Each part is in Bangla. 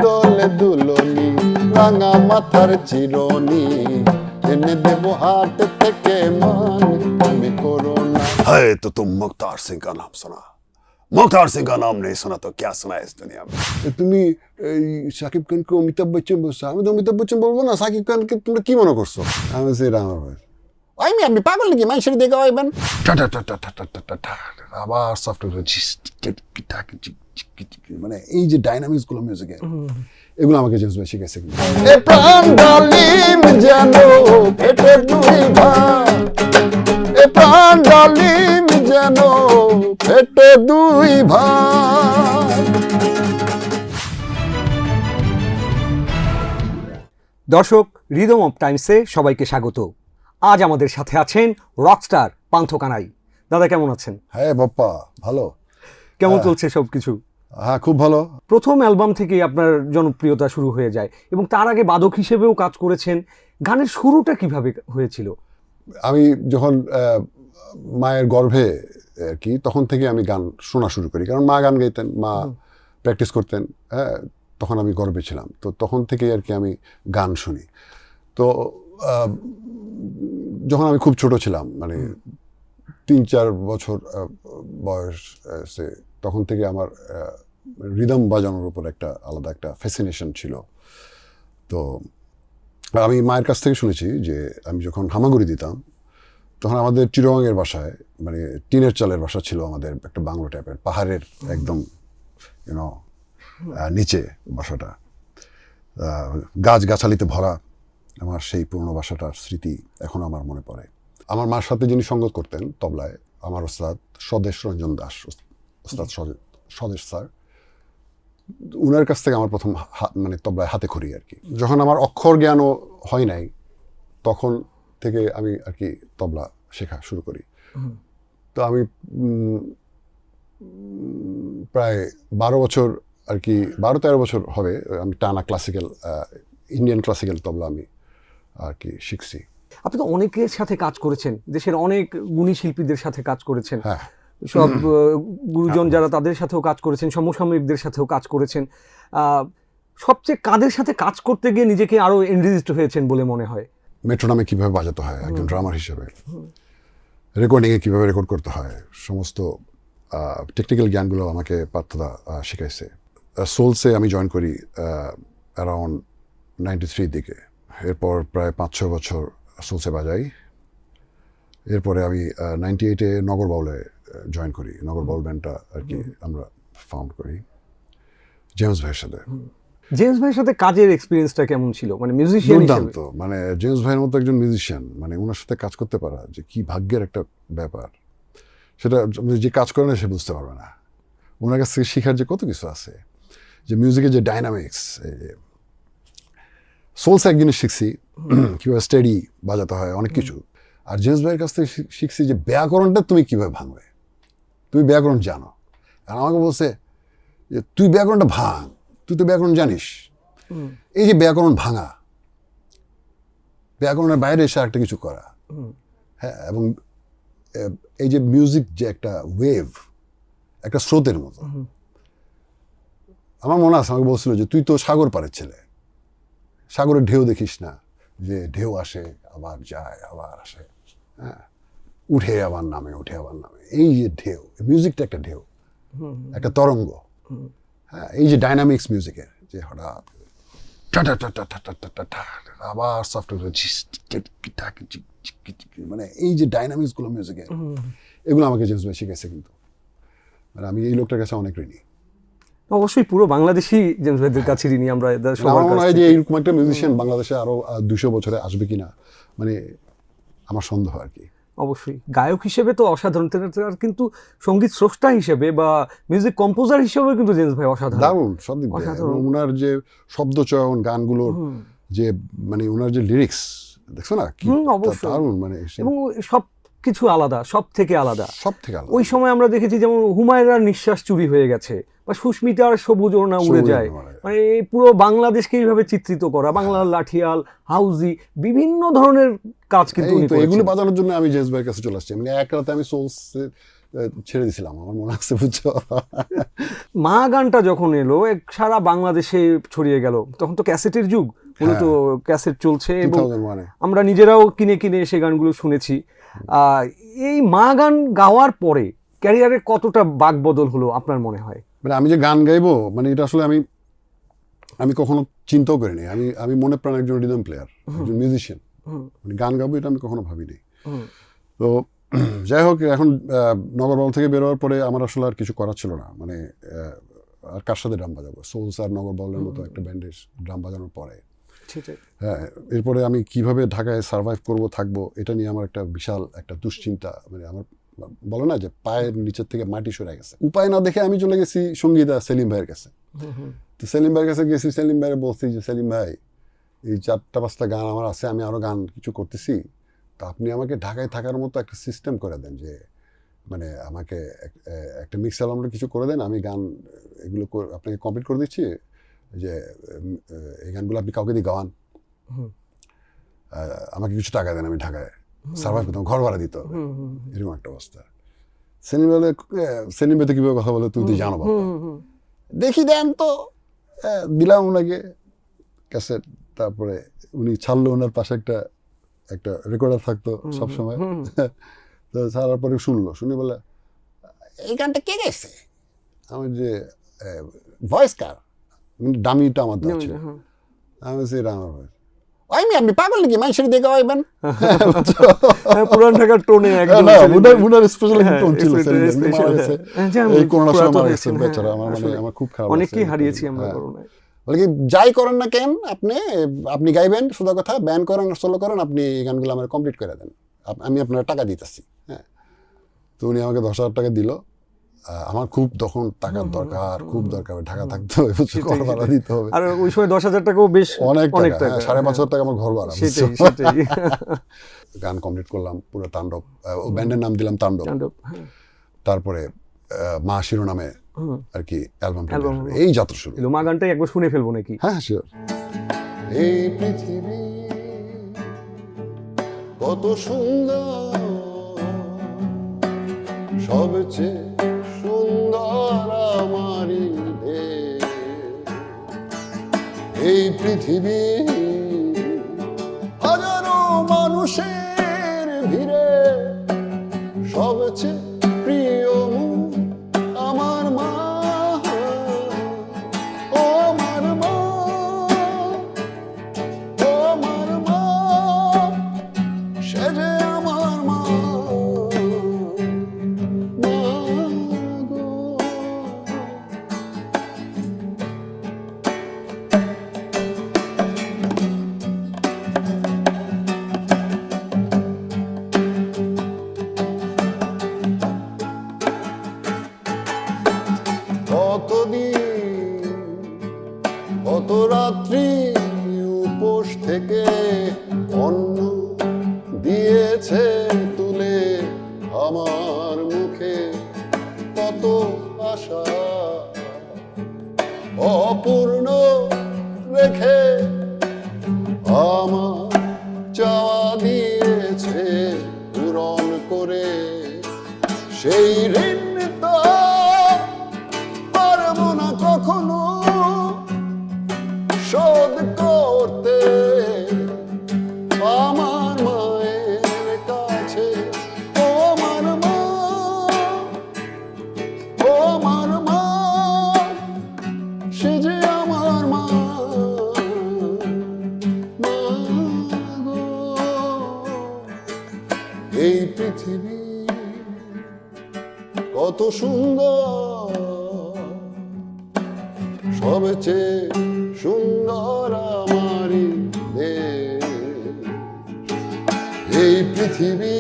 দোলে দুলনি, রাঙা মাথার চিরনি, এনে দেবো হাট থেকে মান, তুমি করো না। है तो तुम मुख्तार सिंह का नाम सुना, मुख्तार सिंह का नाम नहीं सुना तो क्या सुना है इस दुनिया में। তুমি সাকিব খানকে অমিতাভ বচ্চন বলছো, আমি তো অমিতাভ বচ্চন বলবো না, সাকিব খানকে তোমরা কি মনে করছো? আমি সেটা আমার ভাই, ওই আপনি পাগল নাকি, মানুষের দেখে হইবেন আবার সফটওয়্যার, মানে এই যে ডাইনামিক্স গুলো মিউজিকের, এগুলো আমাকে জেমস ভাই শিখেছে। এ প্রাণ ডালিম যেন ফেটে দুই ভাগ, এ প্রাণ ডালিম যেন ফেটে দুই ভাগ। দর্শক, রিদম অফ টাইমসে সবাইকে স্বাগত। আজ আমাদের সাথে আছেন রকস্টার পান্থ কানাই। দাদা কেমন আছেন? হ্যাঁ বাপ্পা, ভালো। কেমন চলছে সবকিছু? হ্যাঁ, খুব ভালো। প্রথম অ্যালবাম থেকেই আপনার জনপ্রিয়তা শুরু হয়ে যায় এবং তার আগে বাদক হিসেবেও কাজ করেছেন। গানের শুরুটা কিভাবে হয়েছিল? আমি যখন মায়ের গর্ভে আর কি, তখন থেকে আমি গান শোনা শুরু করি, কারণ মা গান গাইতেন, মা প্র্যাকটিস করতেন। হ্যাঁ, তখন আমি গর্ভে ছিলাম, তো তখন থেকেই আর কি আমি গান শুনি। তো যখন আমি খুব ছোট ছিলাম, মানে 3-4 বছর বয়সে, তখন থেকে আমার রিদম বাজানোর উপর একটা আলাদা একটা ফ্যাসিনেশন ছিল। তো আমি মায়ের কাছ থেকে শুনেছি যে আমি যখন হামাগুড়ি দিতাম, তখন আমাদের চিরঙের বাসায়, মানে টিনের চালের বাসা ছিল আমাদের, একটা বাংলো টাইপের, পাহাড়ের একদম নিচে বাসাটা, গাছগাছালিতে ভরা। আমার সেই পুরনো বাসাটার স্মৃতি এখন আমার মনে পড়ে। আমার মার সাথে যিনি সঙ্গত করতেন তবলায়, আমার ওস্তাদ স্বদেশ রঞ্জন দাস, ওস্তাদ স্বদেশ স্যার, উনার কাছ থেকে আমার প্রথম মানে তবলায় হাতে খড়ি আর কি। যখন আমার অক্ষর জ্ঞানও হয় নাই, তখন থেকে আমি আর কি তবলা শেখা শুরু করি। তো আমি প্রায় 12 বছর আর কি, 12-13 বছর হবে আমি টানা ক্লাসিক্যাল, ইন্ডিয়ান ক্লাসিক্যাল তবলা আমি আর কি শিখছি। আপনি তো অনেকের সাথে কাজ করেছেন, দেশের অনেক গুণী শিল্পীদের সাথে কাজ করেছেন। হ্যাঁ, সব গুরুজন যারা, তাদের সাথেও কাজ করেছেন, সমসাময়িকদের সাথেও কাজ করেছেন। সবচেয়ে কাদের সাথে কাজ করতে গিয়ে নিজেকে আরো এনরিচড হয়েছেন বলে মনে হয়? মেট্রোনমে কিভাবে বাজাতে হয় একজন ড্রামার হিসেবে, রেকর্ডিংয়ে কিভাবে রেকর্ড করতে হয়, সমস্ত টেকনিক্যাল জ্ঞানগুলো আমাকে পার্থদা শিখাইছে। সোলসে আমি জয়েন করি অ্যারাউন্ড 93 দিকে। এরপর প্রায় 5-6 বছর সোলসে বাজাই। এরপরে আমি 98-এ নগর বাউলে জয়েন করি। নগর বাউল ব্যান্ডটা আর কি আমরা ফাউন্ড করি জেমস ভাইয়ের সাথে। জেমস ভাইয়ের সাথে কাজের এক্সপিরিয়েন্সটা কেমন ছিল, মানে মিউজিশিয়ান হিসেবে? তো মানে জেমস ভাইয়ের মতো একজন মিউজিশিয়ান, মানে ওনার সাথে কাজ করতে পারা যে কি ভাগ্যের একটা ব্যাপার, সেটা যে কাজ করে না সে বুঝতে পারবে না। ওনার কাছ থেকে শেখার যে কত কিছু আছে, যে মিউজিকের যে ডাইনামিক্স। সোলসে এক জিনিস শিখছি, কীভাবে স্টেডি বাজাতে হয়, অনেক কিছু। আর জেমস ভাইয়ের কাছ থেকে শিখছি যে ব্যাকরণটা তুমি কীভাবে ভাঙবে, তুমি ব্যাকরণ জানো। আর আমাকে বলছে যে তুই ব্যাকরণটা ভাঙ, তুই তো ব্যাকরণ জানিস। এই যে ব্যাকরণ ভাঙা, ব্যাকরণের বাইরে এসে একটা কিছু করা, হ্যাঁ, এবং এই যে মিউজিক যে একটা ওয়েভ, একটা স্রোতের মতো। আমার মনে আছে আমাকে বলছিল যে তুই তো সাগর পাড়ের ছেলে, সাগরের ঢেউ দেখিস না, যে ঢেউ আসে আবার যায় আবার আসে, হ্যাঁ, উঠে আবার নামে, উঠে আবার নামে। এই যে ঢেউ, মিউজিকটা একটা ঢেউ, একটা তরঙ্গ। হ্যাঁ, এই যে ডাইনামিক্স মিউজিকের, যে হঠাৎ আবার সফটওয়্যার, মানে এই যে ডাইনামিক্স গুলো মিউজিকের, এগুলো আমাকে জেমস ভাই শিখেছে। কিন্তু মানে আমি এই লোকটার কাছে অনেক ঋণী। অবশ্যই পুরো বাংলাদেশি জেমস ভাইদের কাছে ঋণী আমরা। আমার মনে হয় যে এইরকম একটা মিউজিশিয়ান বাংলাদেশে আরো 200 বছরে আসবে কিনা, মানে আমার সন্দেহ আর কি। অবশ্যই গায়ক হিসেবে তো অসাধারণ, কিন্তু সঙ্গীত স্রষ্টা হিসেবে বা মিউজিক কম্পোজার হিসেবে কিন্তু জেমস ভাই অসাধারণ, দারুণ সব দিক দিয়ে। ওনার যে শব্দ চয়ন, গানগুলোর যে মানে ওনার যে লিরিক্স, দেখছো না কি দারুণ, মানে এবং সব কিছু আলাদা, সব থেকে আলাদা। ওই সময় আমরা দেখেছি যেমন হুমায়রার নিঃশ্বাস চুরি হয়ে গেছে, বা সুস্মিতার সবুজ ওড়না উড়ে যায়, মানে পুরো বাংলাদেশকে এইভাবে চিত্রিত করা, বাংলার লাঠিয়াল, হাউজি, বিভিন্ন ধরনের কাজ কিন্তু এগুলো বাজানোর জন্য আমি জেমস ভাইয়ের কাছে চলে আসছি। মানে এক রাতে আমি সোলস ছেড়ে দিছিলাম, আমার মনে আছে, বুঝছো। মা গানটা যখন এলো সারা বাংলাদেশে ছড়িয়ে গেল, তখন তো ক্যাসেটের যুগ, মূলত ক্যাসেট চলছে এবং 2001-এ। আমরা নিজেরাও কিনে কিনে সেই গানগুলো শুনেছি। এই মা গান গাওয়ার পরে ক্যারিয়ারে কতটা বাকবদল হলো আপনার মনে হয়? মানে আমি যে গান গাইবো, মানে এটা আসলে আমি কখনো চিন্তাও করিনি। আমি মনে প্রাণ একজন রিদম প্লেয়ার, একজন মিউজিশিয়ান, মানে গান গাবো এটা আমি কখনো ভাবিনি। তো যাই হোক, এখন নগরবাউল থেকে বেরোয়ার পরে আমার আসলে আর কিছু করার ছিল না, মানে আর কার সাথে ড্রাম বাজাবো। সোলস আর নগরবাউলের মতো একটা ব্যান্ডের ড্রাম বাজানোর পরে হ্যাঁ, এরপরে আমি কিভাবে ঢাকায় সার্ভাইভ করবো, থাকবো, এটা নিয়ে আমার একটা বিশাল একটা দুশ্চিন্তা, মানে আমার বলে না যে পায়ের নিচের থেকে মাটি সরে গেছে। উপায় না দেখে আমি চলে গেছি সঙ্গীতা সেলিম ভাইয়ের কাছে। তো সেলিম ভাইয়ের কাছে গেছি, সেলিম ভাইয়ের বলছি যে সেলিম ভাই, এই 4-5টা গান আমার আছে, আমি আরো গান কিছু করতেছি, তো আপনি আমাকে ঢাকায় থাকার মতো একটা সিস্টেম করে দেন, যে মানে আমাকে একটা মিক্স অ্যালবামটা কিছু করে দেন, আমি গান এগুলো আপনাকে কমপ্লিট করে দিচ্ছি, যে এই গানগুলো আপনি কাউকে দিয়ে গাওয়ান, আমাকে কিছু টাকা দেন, আমি ঢাকায় সার্ভাইভ করতাম, ঘর ভাড়া দিতে হবে, এরকম একটা অবস্থা। সেলিম ভাই তো কীভাবে কথা বলে, তুই তো জানো বাবা, দেখি দেন তো। দিলাম ওনাকে ক্যাসেট, তারপরে উনি ছাড়লো, ওনার পাশে একটা রেকর্ডার থাকতো সবসময়। তো ছাড়ার পরে শুনি বলে, এই গানটা কে গেছে? আমার যে ভয়েস কার, ডামিটা আমার দেওয়া ছিল। আমি বলছি এটা আমার ভয়েস। আপনি পাগল নাকি, মানুষের দিকে গাইবেন? পুরান ঢাকার টোনে উনার স্পেশাল টোন ছিল, এই করোনার সময় মারা গেছে বেচারা, আমার খুব খারাপ। অনেকেই হারিয়েছি আমরা করোনায়। বলে কি, যাই করেন না কেন, আপনি গাইবেন, সোজা কথা, ব্যান করেন, সোলো করেন, আপনি এই গানগুলো আমার কমপ্লিট করে দেন, আমি আপনার টাকা দিতেছি। হ্যাঁ, তো উনি আমাকে 10,000 টাকা দিল। আমার খুব তখন টাকার দরকার, খুব দরকার, ঢাকা থাকতে হবে, ঘর ভাড়া দিতে হবে। আর ওই সময় 10,000 টাকাও বেশ অনেক টাকা, 5,500 টাকা আমার ঘর ভাড়া। গান কমপ্লিট করলাম পুরো তাণ্ডব, ও ব্যান্ডের নাম দিলাম তাণ্ডব। তারপরে মা শিরোনামে আর কি অ্যালবাম, এই যাত্রা শুরু। মা গানটাই একবার শুনে ফেলবো নাকি? হ্যাঁ শিওর। এই পৃথিবী কত সুন্দর, সবচেয়ে সুন্দর আমারই দেশ। এই পৃথিবী হাজারো মানুষের ভিড়ে, সবচেয়ে প্রিয় মুখ আমার মা, ও আমার মা, ও আমার মা, সে যে আমার মা, মা গো। কতদিন, কত রাত্রি উপোস থেকে অন্ন দিয়েছে তুলে আমার মুখে, কত আশা অপূর্ণ রেখে আমার চাওয়া দিয়েছে পূরণ করে। সেই ঋণ তো পারবো না কখনো শোধ করতে, আমার মায়ের কাছে, ও আমার মা, ও আমার মা, সে যে আমার মা, মা গো। এই পৃথিবী কত সুন্দর, সবচেয়ে সুন্দর আমারই দেশ। এই পৃথিবী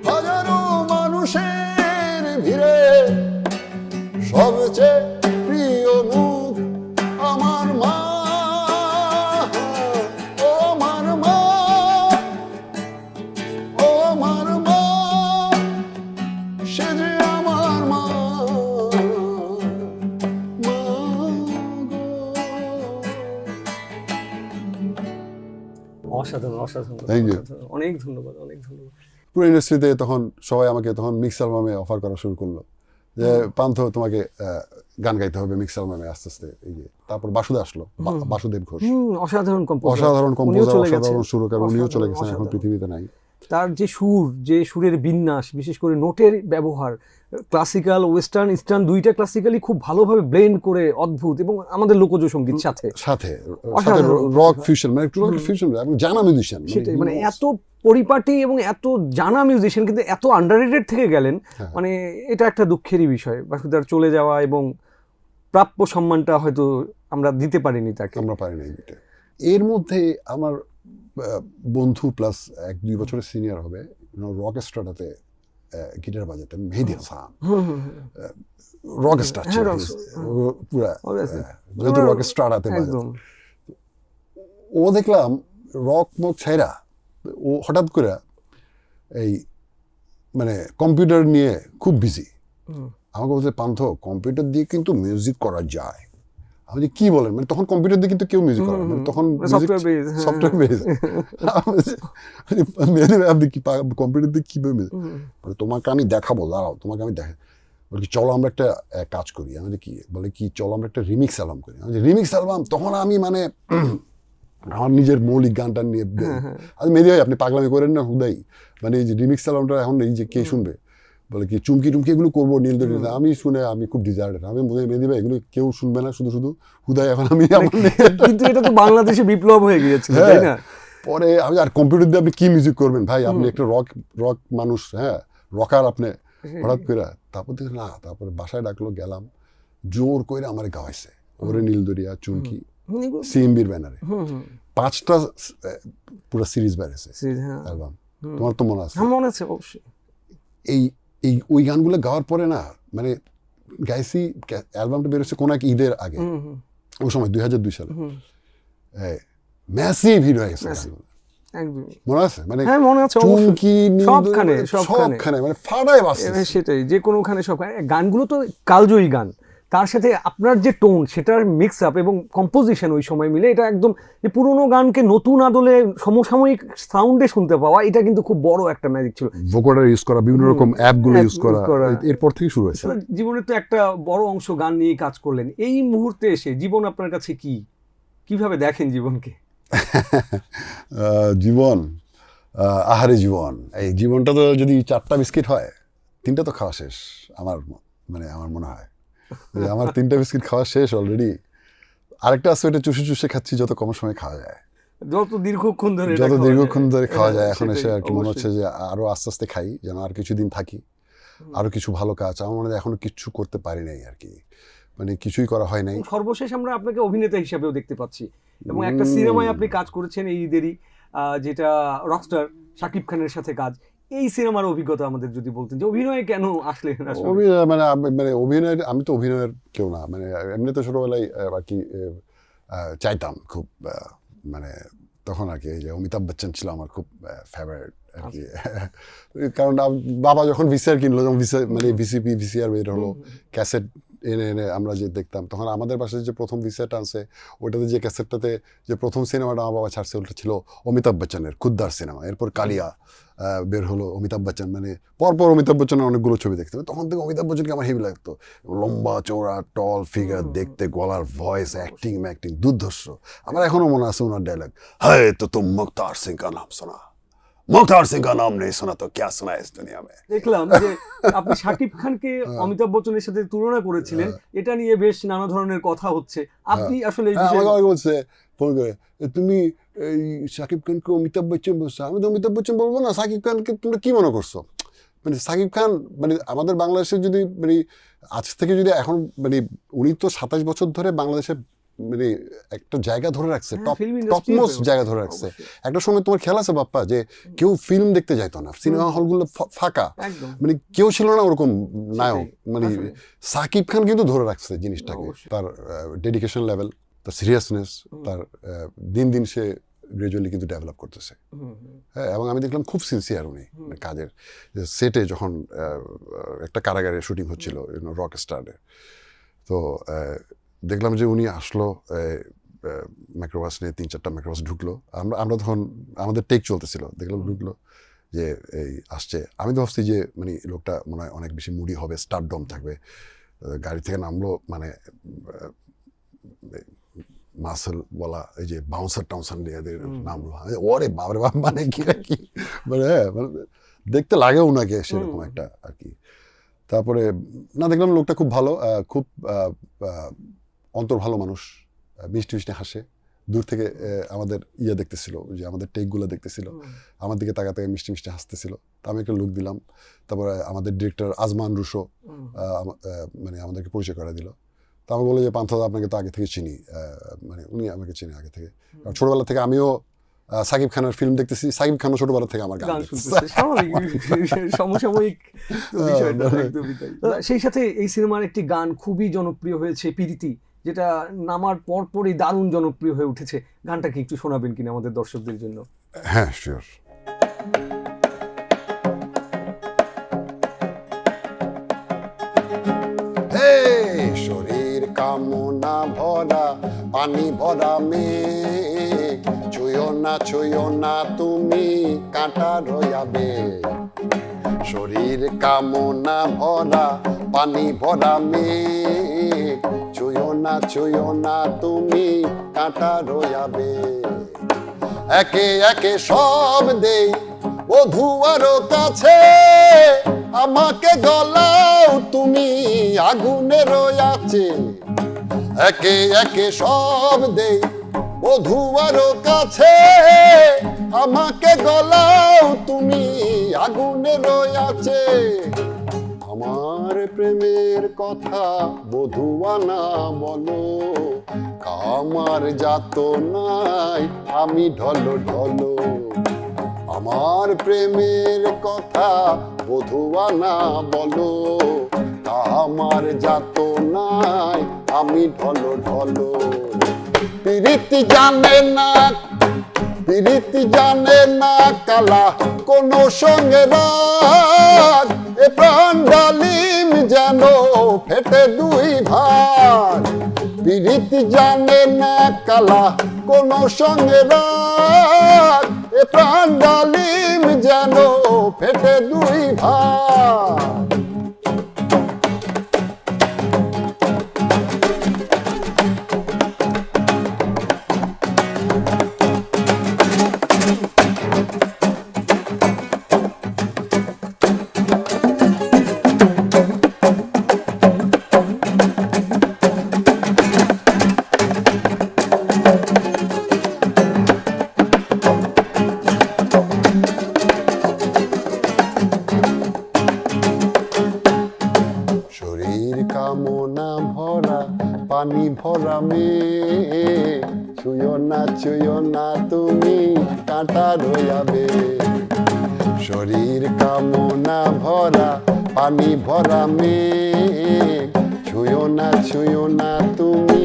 হাজারো মানুষের ভিড়ে, সবচেয়ে প্রিয় মুখ আমার মা, ও আমার মা, ও আমার মা, সে যে আমার মা, মা গো। অসাধারণ, অসাধারণ। Thank you. অনেক ধন্যবাদ, অনেক ধন্যবাদ। পুরো ইন্ডাস্ট্রিতে তখন সবাই আমাকে তখন মিক্স অ্যালবামে অফার করা শুরু করলো যে পান্থ তোমাকে গান গাইতে হবে মিক্স অ্যালবামে আস্তে আস্তে। এই যে তারপর বাসুদেব আসলো, বাসুদেব ঘোষ, অসাধারণ কম্পোজার, অসাধারণ কম্পোজার, চলে গেছেন। অসাধারণ সুরকার, উনিও চলে গেছেন, এখন অসাধারণ। পৃথিবীতে নাই। তার যে সুর, যে সুরের বিন্যাস, বিশেষ করে নোটের ব্যবহার, ক্লাসিক্যাল, ওয়েস্টার্ন, ইস্টার্ন দুইটা ক্লাসিক্যালি খুব ভালোভাবে ব্লেন্ড করে, অদ্ভুত, এবং আমাদের লোকজ সঙ্গীত সাথে সাথে অসাধারণ। রক ফিউশন, মানে রক ফিউশন এবং জানা মিউজিশিয়ান, সেটাই, মানে এত পরিপাটি এবং এত জানা মিউজিশিয়ান কিন্তু এত আন্ডাররেটেড থেকে গেলেন, মানে এটা একটা দুঃখেরই বিষয়। বাসুদার চলে যাওয়া এবং প্রাপ্য সম্মানটা হয়তো আমরা দিতে পারিনি তাকে। আমরা পারি নাই দিতে। এর মধ্যে আমার বন্ধু প্লাস 1-2 বছরের সিনিয়র হবে, রক স্টারটাতে গিটার বাজাতেন, মেহেদী হাসান, রক স্টার পুরা, যেহেতু রক স্টারটাতে একদম ও দেখলাম রক মক ছাইরা ও হঠাৎ করে এই মানে কম্পিউটার নিয়ে খুব বিজি। আমাকে বলছে পান্থ কম্পিউটার দিয়ে কিন্তু মিউজিক করা যায়। আমি কি বলেন, মানে তখন কম্পিউটার দিয়ে কিন্তু কেউ মিউজিক করে, মানে তখন সফটওয়্যার বেস। আপনি কি কম্পিউটার দিয়ে কিভাবে মিউজিক, তোমাকে আমি দেখাবো, দাঁড়াও তোমাকে আমি দেখা, বলি চলো আমরা একটা কাজ করি। আমাদের কি বলে, কি চলো আমরা একটা রিমিক্স অ্যালবাম করি। রিমিক্স অ্যালবাম, তখন আমি মানে আমার নিজের মৌলিক গানটা নিয়ে মেদি ভাই আপনি পাগলামি করেন না হুদাই, মানে এই যে রিমিক্স অ্যালবামটা এখন এই যে কে শুনবে, বলে কি চুমকি টুমকি এগুলো করবো নীলদরি, আমি শুনে আমি খুব ডিজার্টেড, আমি মেদি ভাই এগুলো কেউ শুনবে না, শুধু শুধু হুদাই এখন আমি। কিন্তু এটা তো বাংলাদেশে বিপ্লব হয়ে গিয়েছিল, তাই না? পরে আমি আর কম্পিউটার দিয়ে আপনি কি মিউজিক করবেন ভাই, আপনি একটা রক মানুষ, হ্যাঁ রকার আপনি, হঠাৎ করে। তারপর দেখি না, তারপরে বাসায় ডাকলো, গেলাম, জোর করে আমার গাওয়াইছে, ওরে নীলদরিয়া, চুমকি, সিএমবির ব্যানারে 5টা পুরো সিরিজ বেরিয়েছে অ্যালবাম, তোমার তো মনে আছে? মনে আছে অবশ্যই। এই এই ওই গানগুলো গাওয়ার পরে না, মানে গাইছি, অ্যালবামটা বেরোচ্ছে কোন এক ঈদের আগে, ওই সময় 2002 সালে, ম্যাসিভ হিট হয়ে গেছে। মনে আছে? মানে চুমকি সবখানে মানে ফাটায় বাজছে, সেটাই, যে কোনোখানে সব গানগুলো তো কালজয়ী গান, তার সাথে আপনার যে টোন, সেটার মিক্স আপ এবং কম্পোজিশন ওই সময় মিলে, এটা একদম যে পুরোনো গানকে নতুন আদলে সমসাময়িক সাউন্ডে শুনতে পাওয়া, এটা কিন্তু খুব বড় একটা ম্যাজিক ছিল। ভোকাডার ইউজ করা, বিভিন্ন রকম অ্যাপগুলো ইউজ করা, এরপর থেকে শুরু হয়েছে। জীবনের তো একটা বড় অংশ গান নিয়ে কাজ করলেন, এই মুহূর্তে এসে জীবন আপনার কাছে কি, কিভাবে দেখেন জীবনকে? জীবন, আহারে জীবন, এই জীবনটা তো যদি 4টা বিস্কিট হয়, 3টা তো খাওয়া শেষ আমার, মানে আমার মনে হয় আমার 3টা বিস্কিট খাওয়া শেষ অলরেডি। আরেকটা আছে, ওটা চুষে চুষে খাচ্ছি, যত কম সময় খাওয়া যায়, যত দীর্ঘক্ষণ ধরে খাওয়া যায়। এখন এসে আর কি মনে হচ্ছে যে আরো আস্তে আস্তে খাই, যেন আর কিছুদিন থাকি, আরো কিছু ভালো কাজ। আমার মনে হয় এখনো কিছু করতে পারি নাই আর কি, মানে কিছুই করা হয় নাই। সর্বশেষ আমরা আপনাকে অভিনেতা হিসেবেও দেখতে পাচ্ছি, এবং একটা সিনেমায় আপনি কাজ করেছেন এই ঈদেরই, যেটা রকস্টার শাকিব খানের সাথে কাজ। এই সিনেমার অভিজ্ঞতা আমাদের যদি বলতেন, যে অভিনয়ে কেন আসলেন? অভিনয় মানে অভিনয়, আমি তো অভিনয়ের কেউ না, মানে এমনি তো ছোটবেলায় আর কি চাইতাম খুব, মানে তখন আর কি এই যে অমিতাভ বচ্চন ছিল আমার খুব ফেভারিট আর কি। কারণ বাবা যখন ভিসিআর কিনলো, যখন মানে ভিসিআর বের হলো, ক্যাসেট এনে এনে আমরা যে দেখতাম, তখন আমাদের বাসায় যে প্রথম ভিসিআরটা আনছে, ওটাতে যে ক্যাসেটটাতে যে প্রথম সিনেমাটা আমার বাবা ছাড়ছে, ওটা ছিল অমিতাভ বচ্চনের খুদ্দার সিনেমা। এরপর কালিয়া বের হলো, অমিতাভ বচ্চন, মানে পরপর অমিতাভ বচ্চনের অনেকগুলো ছবি দেখতে। তখন থেকে অমিতাভ বচ্চনকে আমার হেভি লাগতো, লম্বা চওড়া টল ফিগার, দেখতে, গলার ভয়েস, অ্যাক্টিং দুর্ধর্ষ। আমার এখনো মনে আছে ওনার ডায়লগ, হায় তো তুম মুখতার সিং কা নাম শোনা, মুখতার সিং কা নাম নেই শোনা তো ক্যা শোনা ইস দুনিয়া মে। দেখলাম যে আপনি শাকিব খানকে অমিতাভ বচ্চনের সাথে তুলনা করেছিলেন, এটা নিয়ে বেশ নানা ধরনের কথা হচ্ছে। আপনি আসলে এই বিষয়ে আমাকে বলছে ফোন করে, তুমি এই শাকিব খানকে অমিতাভ বচ্চন বলছো, আমি তো অমিতাভ বচ্চন বলবো না, শাকিব খানকে তোমরা কি মনে করছো? মানে শাকিব খান মানে আমাদের বাংলাদেশের যদি মানে আজ থেকে যদি এখন মানে উনি তো 27 বছর ধরে বাংলাদেশে মানে একটা জায়গা ধরে রাখছে, টপমোস্ট জায়গা ধরে রাখছে। একটা সময় তোমার খেয়াল আছে বাপ্পা, যে কেউ ফিল্ম দেখতে যাইতো না, সিনেমা হলগুলো ফাঁকা, মানে কেউ ছিল না ওরকম নায়ক। মানে শাকিব খান কিন্তু ধরে রাখছে জিনিসটাকে, তার ডেডিকেশন লেভেল, তার সিরিয়াসনেস, তার দিন দিন সে গ্রাজুয়ালি কিন্তু ডেভেলপ করতেছে। হ্যাঁ, এবং আমি দেখলাম খুব সিনসিয়ার উনি কাজের। সেটে যখন একটা কারাগারে শুটিং হচ্ছিল রক স্টারে, তো দেখলাম যে উনি আসলো, মাইক্রোবাস নিয়ে 3-4টা মাইক্রোবাস ঢুকলো, আমরা তখন আমাদের টেক চলতেছিল, দেখলাম ঢুকলো, যে এই আসছে। আমি তো ভাবছি যে মানে লোকটা মনে হয় অনেক বেশি মুডি হবে, স্টারডম থাকবে, গাড়ি থেকে নামলো মানে মাসেল বলা এই যে বাউন্সার টাউন্সার নিয়ে নামলো, ওরে বাবরে বাপ মানে কি মানে দেখতে লাগে ওনাকে সেরকম একটা আর কি। তারপরে না দেখলাম লোকটা খুব ভালো, খুব অন্তর ভালো মানুষ, মিষ্টি মিষ্টি হাসে, দূর থেকে আমাদের দেখতেছিল, যে আমাদের টেকগুলো দেখতেছিল, আমার দিকে তাকাতে মিষ্টি মিষ্টি হাসতেছিল। তো আমি একটা লুক দিলাম। তারপরে আমাদের ডিরেক্টর আজমান রুশো মানে আমাদেরকে পরিচয় করে দিল। তো আমি বলি যে পান্থদা আপনাকে তো আগে থেকে চিনি, মানে উনি আমাকে চিনি আগে থেকে, কারণ ছোটবেলা থেকে আমিও সাকিব খানের ফিল্ম দেখতেছি, সাকিব খানও ছোটবেলা থেকে আমার গান সমসাময়িক বিষয়টা একদমই তাই। সেই সাথে এই সিনেমার একটি গান খুবই জনপ্রিয় হয়েছে, পিরিতি, যেটা নামার পরপরই দারুণ জনপ্রিয় হয়ে উঠেছে। গানটা কি একটু শোনাবেন কিনা আমাদের দর্শকদের জন্য? হ্যাঁ, শিওর। শরীর কামনা ভরা পানি ভরা মেঘ, ছুঁয়ো না তুমি কাঁটা রয়াবে। শরীর কামনা ভরা পানি ভরা মেঘ, ছুঁয়ো না তুমি কাঁটা রয়াবে। একে একে সব দেই বধুয়ারও কাছে, আমাকে গলাও তুমি আগুনের আছে। একে একে সব দেই বধুয়ারও কাছে, আমাকে গলাও তুমি আগুনের আছে। আমার প্রেমের কথা বধুয়া না বলো, কামার যাতনায় আমি ঢলো ঢলো। আমার প্রেমের কথা বধুয়া না বলো, কামার যাতনায় আমি ঢলো ঢলো। প্রীতি জানে না কালা কোন সঙ্গে রাগ, এ প্রাণ ডালিম যেন ফেটে দুই ভাগ। প্রীতি জানে না কালা কোন সঙ্গে রাগ, এ প্রাণ ডালিম যেন ফেটে দুই ভাগ। কামনা ভরা পানি ভরা মেঘ, ছুঁয়ো না তুমি কাঁটা রয়াবে। শরীর কামনা ভরা পানি ভরা মেঘ, ছুঁয়ো না তুমি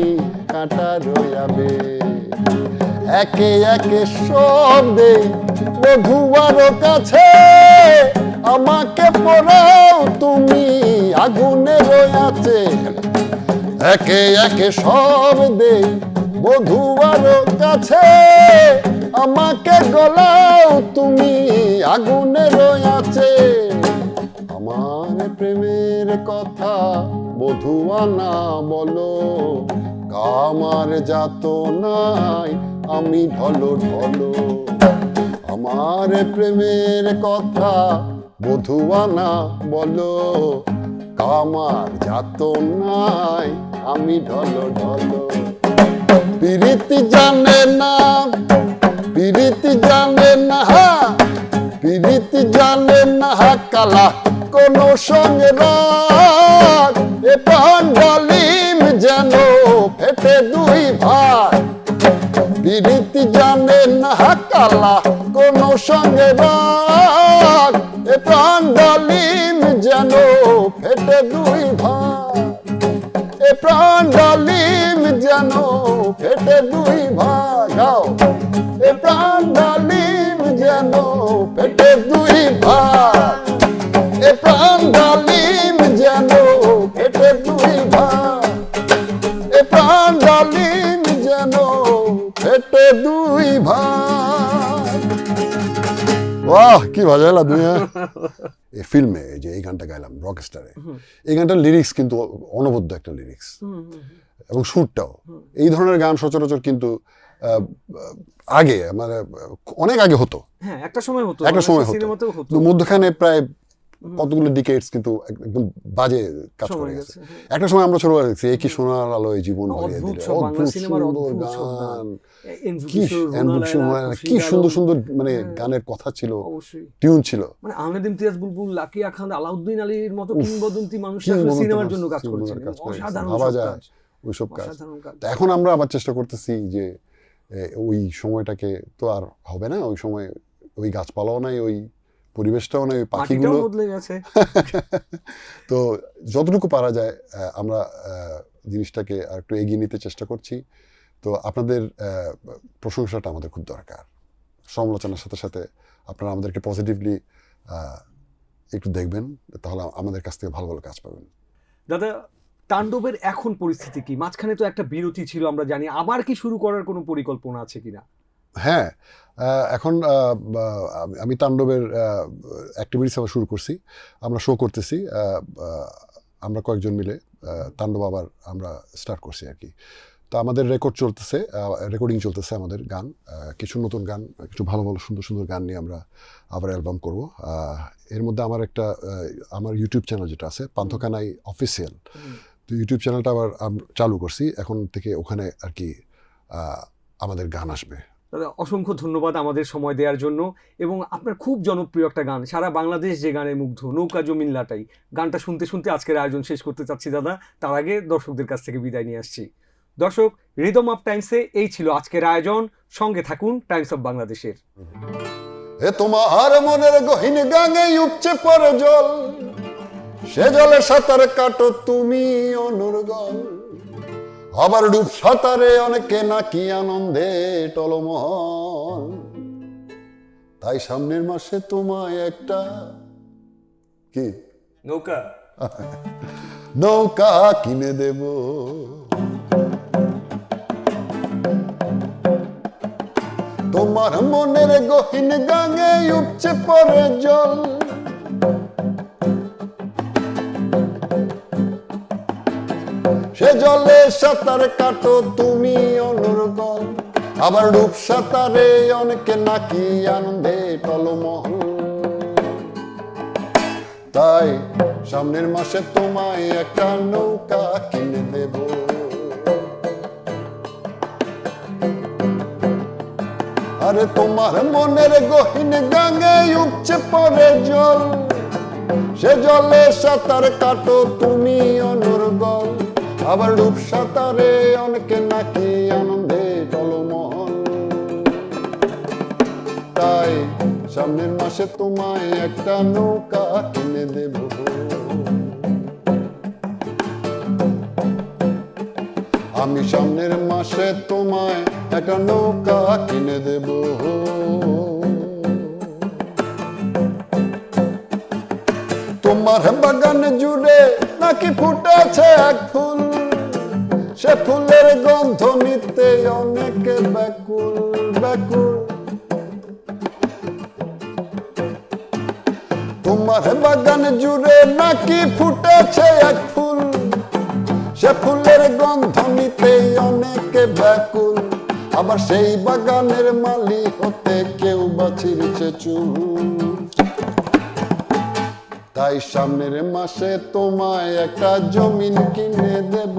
কাঁটা রয়াবে। একে একে সব দেই বধুয়ারও কাছে, আমাকে পড়াও তুমি আগুনের আছে। একে একে সব দেই বধুয়ারও কাছে, আমাকে গলাও তুমি আগুনের আছে। আমার প্রেমের কথা বধুয়া না বলো, কামার যাতনায় আমি ঢলো ঢলো। আমার প্রেমের কথা বধুয়া না বলো, কামার যাতনায় আমি ঢলো ঢলো। প্রীতি জানে না কালা কোন সঙ্গে রাগ, এ প্রাণ ডালিম যেন ফেটে দুই ভাগ। প্রীতি জানে না কালা কোন সঙ্গে রাগ, এ প্রাণ ডালিম যেন ফেটে দুই ভাগ। এ প্রাণ ডালিম যেন ফেটে দুই ভাগ। এ প্রাণ ডালিম যেন ফেটে দুই ভাগ। এ প্রাণ ডালিম যেন ফেটে দুই ভাগ। এ প্রাণ ডালিম যেন ফেটে দুই ভাগ। বাহ কি বাজাইলা তুমি এই ফিল্মে যে এই গানটা গাইলাম রকস্টারে, এই গানটার লিরিক্স কিন্তু অনবদ্য একটা লিরিক্স এবং সুরটাও। এই ধরনের গান সচরাচর কিন্তু আগে মানে অনেক আগে হতো, হ্যাঁ একটা সময় হতো, একটা সময় হতো, সিনেমাতেও হতো, কিন্তু মধ্যখানে প্রায় কতগুলো ডিকেটস কিন্তু একদম বাজে কাজ করে সময় গেছে। গেছে, একটা সময় আমরা ছোটবেলায় দেখছি একই সোনার আলোয় জীবন ভরিয়ে অদ্ভুত দিলে, সব বাংলা অদ্ভুত সিনেমার সুন্দর অদ্ভুত সব গান। গান, এনজু কি কিশোর, রুনা লায়লা, কি খুরশিদ সুন্দর আলম, সুন্দর মানে হ্যাঁ, গানের কথা ছিল, অবশ্যই। টিউন ছিল। মানে আহমেদ ইমতিয়াজ বুলবুল, লাকি আখান্দ, আলাউদ্দিন আলীর মতো কিংবদন্তি মানুষ কি আসলে মনে সিনেমার হতো জন্য কাজ সিনেমার করেছেন, কাজ করে গেছে, অসাধারণ ভাবা সব যায় কাজ, ওইসব কাজ। অসাধারণ কাজ। তো এখন আমরা আবার চেষ্টা করতেছি যে ওই সময়টাকে তো আর হবে না, ওই সময় ওই গাছপালাও নাই, ওই পরিবেশটাও নাই, ওই মাটিটাও পাখিগুলো বদলে গেছে। তো যতটুকু পারা যায় আমরা জিনিসটাকে আর একটু এগিয়ে নিতে চেষ্টা করছি। তো আপনাদের প্রশংসাটা আমাদের খুব দরকার, সমালোচনার সাথে সাথে আপনারা আমাদেরকে পজিটিভলি একটু দেখবেন, তাহলে আমাদের কাছ থেকে ভালো ভালো কাজ পাবেন। দাদা তাণ্ডবের এখন পরিস্থিতি কি? মাঝখানে তো একটা বিরতি ছিল আমরা জানি, আবার কি শুরু করার কোনো পরিকল্পনা আছে কিনা? হ্যাঁ, এখন আমি তাণ্ডবের অ্যাক্টিভিটিস আবার শুরু করছি, আমরা শো করতেছি, আমরা কয়েকজন মিলে তাণ্ডব আবার আমরা স্টার্ট করছি আর কি। তো আমাদের রেকর্ডিং চলতেছে আমাদের গান, কিছু নতুন গান, কিছু ভালো ভালো সুন্দর সুন্দর গান নিয়ে আমরা আবার অ্যালবাম করব। এর মধ্যে আমার ইউটিউব চ্যানেল যেটা আছে পান্থকানাই অফিসিয়াল, তো ইউটিউব চ্যানেলটা আবার চালু করছি, এখন থেকে ওখানে আর কি আমাদের গান আসবে। দাদা অসংখ্য ধন্যবাদ আমাদের সময় দেওয়ার জন্য, এবং আপনার খুব জনপ্রিয় একটা গান, সারা বাংলাদেশ যে গানে মুগ্ধ, নৌকা জমিন লাটাই, গানটা শুনতে শুনতে আজকের আয়োজন শেষ করতে চাচ্ছি দাদা। তার আগে দর্শকদের কাছ থেকে বিদায় নিয়ে আসছি। দর্শক, রিদম অফ টাইমসে এই ছিল আজকের আয়োজন। সঙ্গে থাকুন টাইমস অফ বাংলাদেশের। এ তোমার মনের গহীন গাঙে উপচে পড়ে জল, সে জলে সাঁতার কাটো তুমি অনুর্গল, আবার ডুব সাঁতারে অনেকে নাকি আনন্দে টলমল, তাই সামনের মাসে তোমায় একটা কি নৌকা কিনে দেব। তোমার মনের গহীন গাঙে উপচে পড়ে জল, সে জলে সাঁতার কাটো তুমি অনুর্গল, আবার ডুব সাঁতারে অনেকে নাকি আনন্দে টলমল, তাই সামনের মাসে তোমায় একটা নৌকা কিনে দেব। আরে তোমার মনের গহীন গাঙে উপচে পড়ে জল, সে জলে সাঁতার কাটো তুমি অনুর্গল, আবার ডুব সাঁতারে অনেকে নাকি আনন্দে টলমল, তাই সামনের মাসে তোমায় একটা নৌকা কিনে দেব। আমি সামনের মাসে তোমায় একটা নৌকা কিনে দেব। তোমার বাগান জুড়ে নাকি ফুটেছে এক ফুল, সে ফুলের গন্ধ নিতে অনেকে ব্যাকুল ব্যাকুল। তোমার বাগান জুড়ে নাকি ফুটেছে এক ফুল, সে ফুলের গন্ধ নিতে অনেকে ব্যাকুল, আবার সেই বাগানের মালিক হতে কেউ বা ছিঁড়ছে চুল, তাই সামনের মাসে তোমায় একটা জমিন কিনে দেব।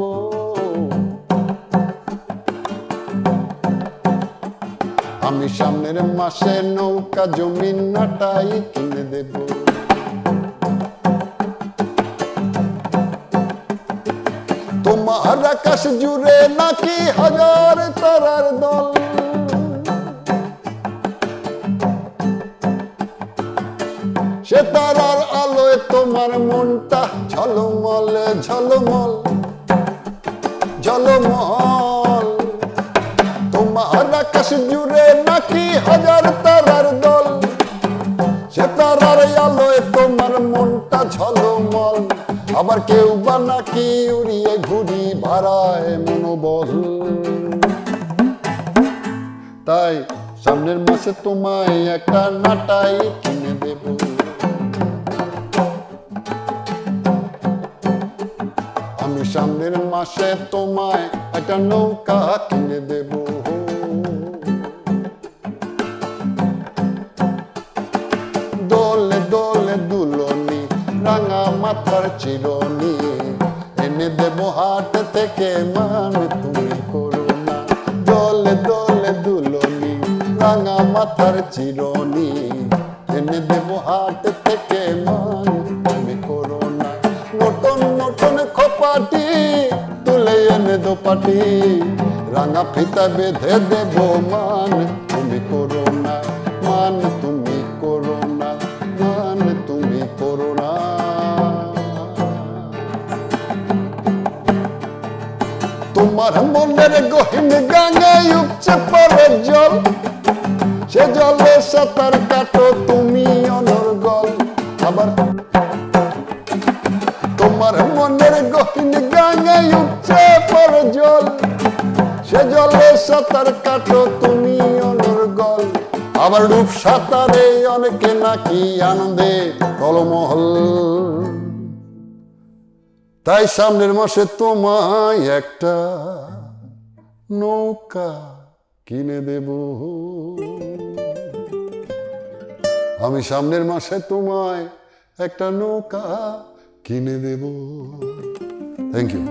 আমি সামনের মাসে নৌকা জমিন নাটাই কিনে দেব। তোমার আকাশ জুড়ে নাকি হাজার তারার দল, সে তারার আলোয় তোমার মনটা ঝলমল ঝলমল ঝলমল। তোমার আকাশ জুড়ে নাকি হাজার তারার দল, সে তারার আলোয় তোমার মনটা ঝলমল, আবার কেউ বা নাকি উড়িয়ে ঘুরি ভাড়ায় মনোবল, তাই সামনের মাসে তোমায় একটা নাটাই কিনে দেব। আমি সামনের মাসে তোমায় একটা নৌকা কিনে দেব। দোলে দোলে দুলনি রাঙা মাথার চিরনি এনে দেব হাট থেকে মান তুমি করো না। দোলে দোলে দুলনি রাঙা মাথার চিরনি এনে দেব হাট থেকে মান তুমি করো না। নতুন নতুন খোপাটি তুলে এনে দোপাটি রাঙা ফিতা বেঁধে দেব মান তুমি করো না। মান তুমি করো না, মান তুমি করো না। তোমার মনের গহীন গাঙে উপচে পড়ে জল, সে জলে সাঁতার কাটো তুমি অনর্গল। আবার তোমার মনের গহীন গাঙে উপচে পড়ে জল, সে জলে সাঁতার কাটো তুমি অনর্গল। আবার ডুব সাঁতারে অনেকে নাকি আনন্দে টলমহল। তাই সামনের মাসে তোমায় একটা নৌকা কিনে দেব। আমি সামনের মাসে তোমায় একটা নৌকা কিনে দেব। Thank you.